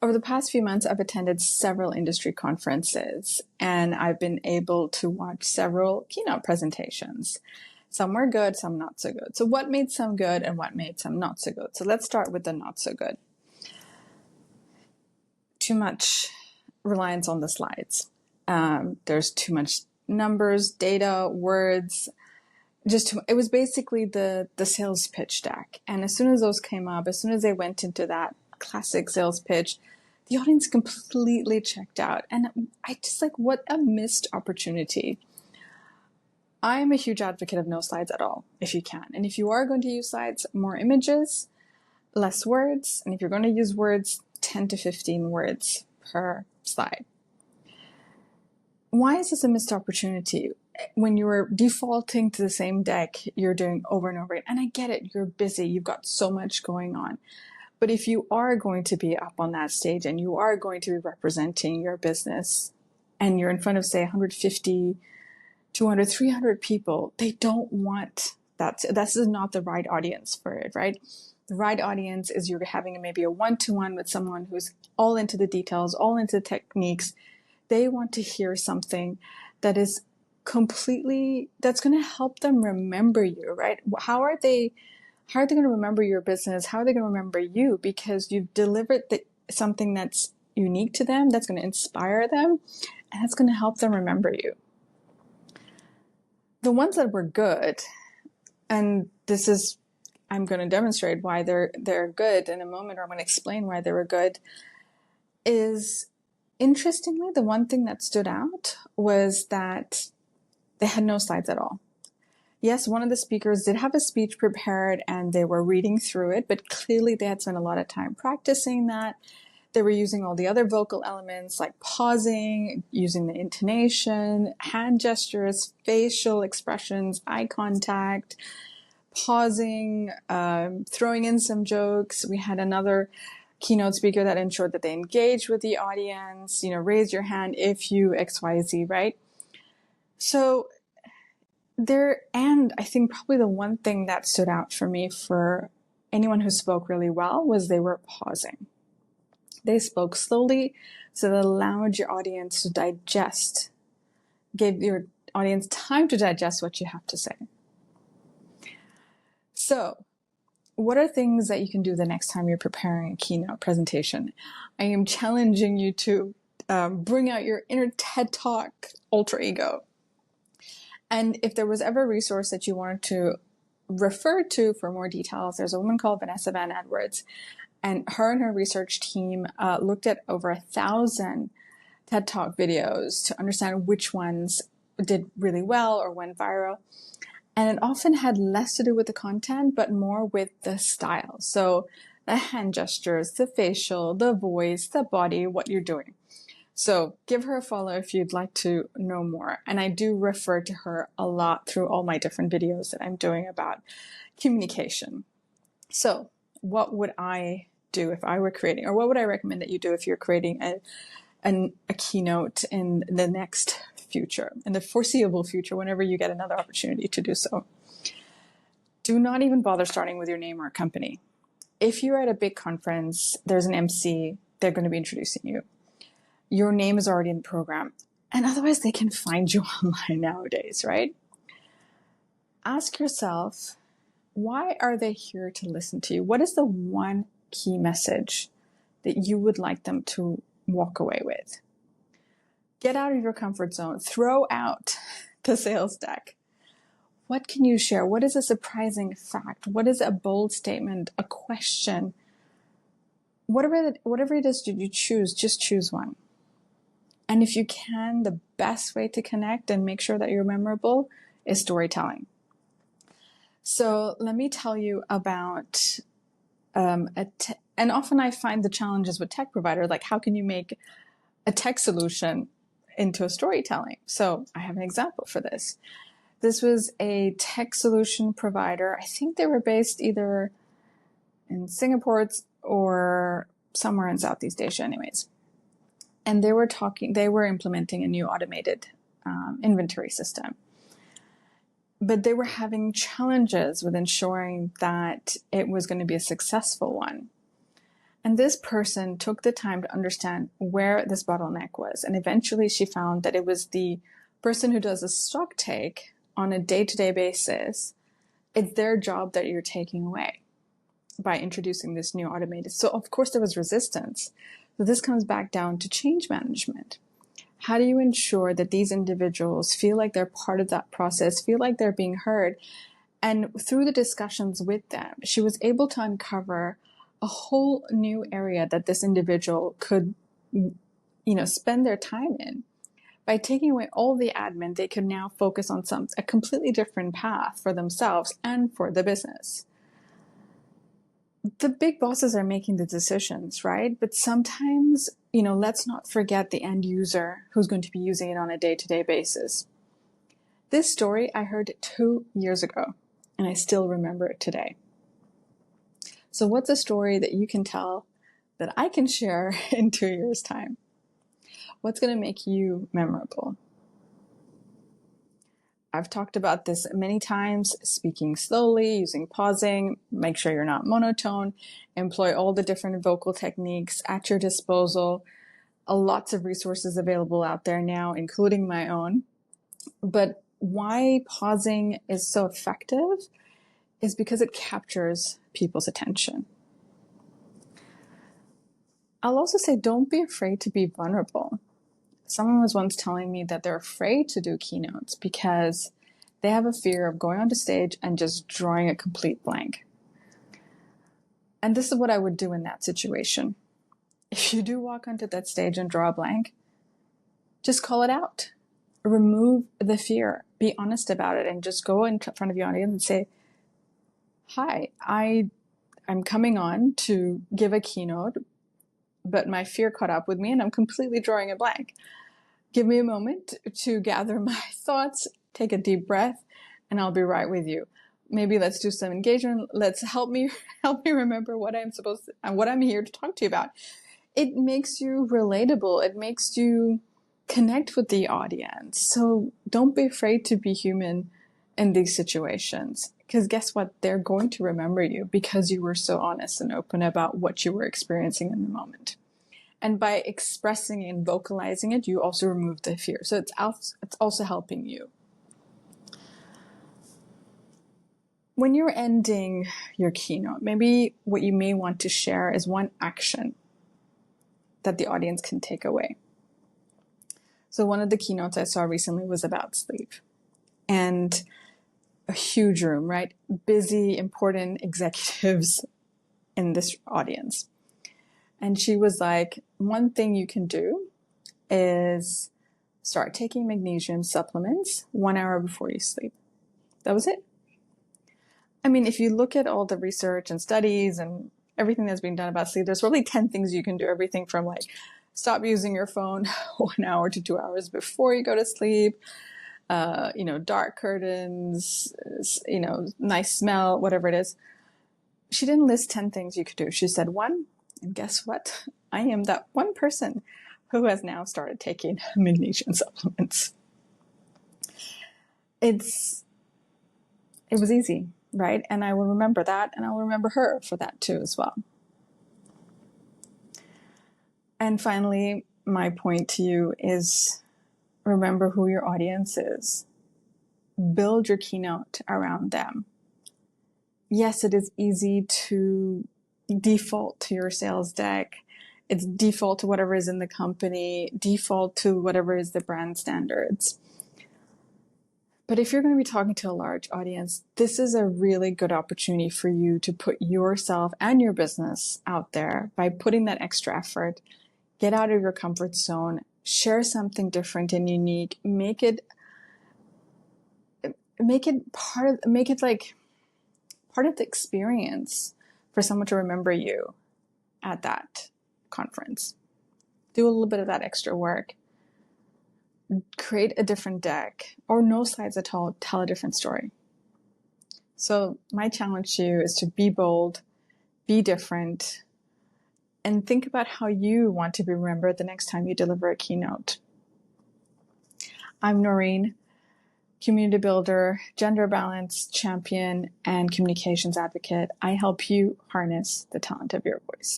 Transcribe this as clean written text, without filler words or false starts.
Over the past few months, I've attended several industry conferences and I've been able to watch several keynote presentations. Some were good, some not so good. So what made some good and what made some not so good? So let's start with the not so good. Too much reliance on the slides. There's too much numbers, data, words. It was basically the sales pitch deck. And as soon as those came up, as soon as they went into that classic sales pitch, the audience completely checked out. And I just what a missed opportunity. I'm a huge advocate of no slides at all, if you can. And if you are going to use slides, more images, less words. And if you're going to use words, 10 to 15 words per slide. Why is this a missed opportunity? When you're defaulting to the same deck, you're doing over and over again. And I get it, you're busy, you've got so much going on. But if you are going to be up on that stage and you are going to be representing your business and you're in front of, say, 150, 200, 300 people, they don't want that. This is not the right audience for it, right? The right audience is you're having maybe a one-to-one with someone who's all into the details, all into the techniques. They want to hear something that is that's going to help them remember you, right? How are they going to remember your business? How are they going to remember you? Because you've delivered something that's unique to them, that's going to inspire them, and that's going to help them remember you. The ones that were good, and I'm going to demonstrate why they're good in a moment, or I'm going to explain why they were good, is interestingly, the one thing that stood out was that they had no slides at all. Yes, one of the speakers did have a speech prepared and they were reading through it, but clearly they had spent a lot of time practicing that. They were using all the other vocal elements like pausing, using the intonation, hand gestures, facial expressions, eye contact, pausing, throwing in some jokes. We had another keynote speaker that ensured that they engaged with the audience, raise your hand if you XYZ, right? So and I think probably the one thing that stood out for me for anyone who spoke really well was they were pausing. They spoke slowly, so it allowed your audience to digest, gave your audience time to digest what you have to say. So, what are things that you can do the next time you're preparing a keynote presentation? I am challenging you to bring out your inner TED Talk alter ego. And if there was ever a resource that you wanted to refer to for more details, there's a woman called Vanessa Van Edwards, and her research team looked at over 1,000 TED Talk videos to understand which ones did really well or went viral. And it often had less to do with the content, but more with the style. So the hand gestures, the facial, the voice, the body, what you're doing. So give her a follow if you'd like to know more. And I do refer to her a lot through all my different videos that I'm doing about communication. So what would I do if I were creating, or what would I recommend that you do if you're creating a keynote in the next future, in the foreseeable future, whenever you get another opportunity to do so? Do not even bother starting with your name or company. If you're at a big conference, there's an MC, they're going to be introducing you. Your name is already in the program, and otherwise they can find you online nowadays, right? Ask yourself, why are they here to listen to you? What is the one key message that you would like them to walk away with? Get out of your comfort zone. Throw out the sales deck. What can you share? What is a surprising fact? What is a bold statement, a question? Whatever it is you choose, just choose one. And if you can, the best way to connect and make sure that you're memorable is storytelling. So let me tell you about and often I find the challenges with tech providers, like how can you make a tech solution into a storytelling? So I have an example for this. This was a tech solution provider. I think they were based either in Singapore or somewhere in Southeast Asia anyways. And they were implementing a new automated inventory system. But they were having challenges with ensuring that it was going to be a successful one. And this person took the time to understand where this bottleneck was. And eventually she found that it was the person who does a stock take on a day-to-day basis. It's their job that you're taking away by introducing this new automated. So of course there was resistance. So this comes back down to change management. How do you ensure that these individuals feel like they're part of that process, feel like they're being heard? And through the discussions with them, she was able to uncover a whole new area that this individual could, spend their time in. By taking away all the admin, they could now focus on a completely different path for themselves and for the business. The big bosses are making the decisions, right? But sometimes, let's not forget the end user who's going to be using it on a day-to-day basis. This story I heard 2 years ago, and I still remember it today. So what's a story that you can tell that I can share in 2 years' time? What's going to make you memorable? I've talked about this many times: speaking slowly, using pausing, make sure you're not monotone, employ all the different vocal techniques at your disposal. Lots of resources available out there now, including my own. But why pausing is so effective is because it captures people's attention. I'll also say, don't be afraid to be vulnerable. Someone was once telling me that they're afraid to do keynotes because they have a fear of going onto stage and just drawing a complete blank. And this is what I would do in that situation. If you do walk onto that stage and draw a blank, just call it out. Remove the fear. Be honest about it, and just go in front of your audience and say, hi, I'm coming on to give a keynote, but my fear caught up with me and I'm completely drawing a blank. Give me a moment to gather my thoughts, take a deep breath, and I'll be right with you. Maybe let's do some engagement. Let's help me remember what I'm here to talk to you about. It makes you relatable. It makes you connect with the audience. So don't be afraid to be human in these situations, because guess what? They're going to remember you because you were so honest and open about what you were experiencing in the moment. And by expressing and vocalizing it, you also remove the fear. So it's also helping you. When you're ending your keynote, maybe what you may want to share is one action that the audience can take away. So one of the keynotes I saw recently was about sleep. And a huge room, right? Busy, important executives in this audience. And she was like, one thing you can do is start taking magnesium supplements 1 hour before you sleep. That was it. I mean, if you look at all the research and studies and everything that's being done about sleep, there's really 10 things you can do. Everything from like stop using your phone 1 hour to 2 hours before you go to sleep, dark curtains, nice smell, whatever it is. She didn't list 10 things you could do. She said one, and guess what? I am that one person who has now started taking magnesium supplements. It was easy, right? And I will remember that, and I will remember her for that too as well. And finally, my point to you is, remember who your audience is. Build your keynote around them. Yes, it is easy to default to your sales deck. It's default to whatever is in the company, default to whatever is the brand standards. But if you're going to be talking to a large audience, this is a really good opportunity for you to put yourself and your business out there by putting that extra effort. Get out of your comfort zone, share something different and unique, make it part of the experience for someone to remember you at that conference. Do a little bit of that extra work. Create a different deck, or no slides at all. Tell a different story. So my challenge to you is to be bold, be different, and think about how you want to be remembered the next time you deliver a keynote. I'm Noreen, community builder, gender balance champion, and communications advocate. I help you harness the talent of your voice.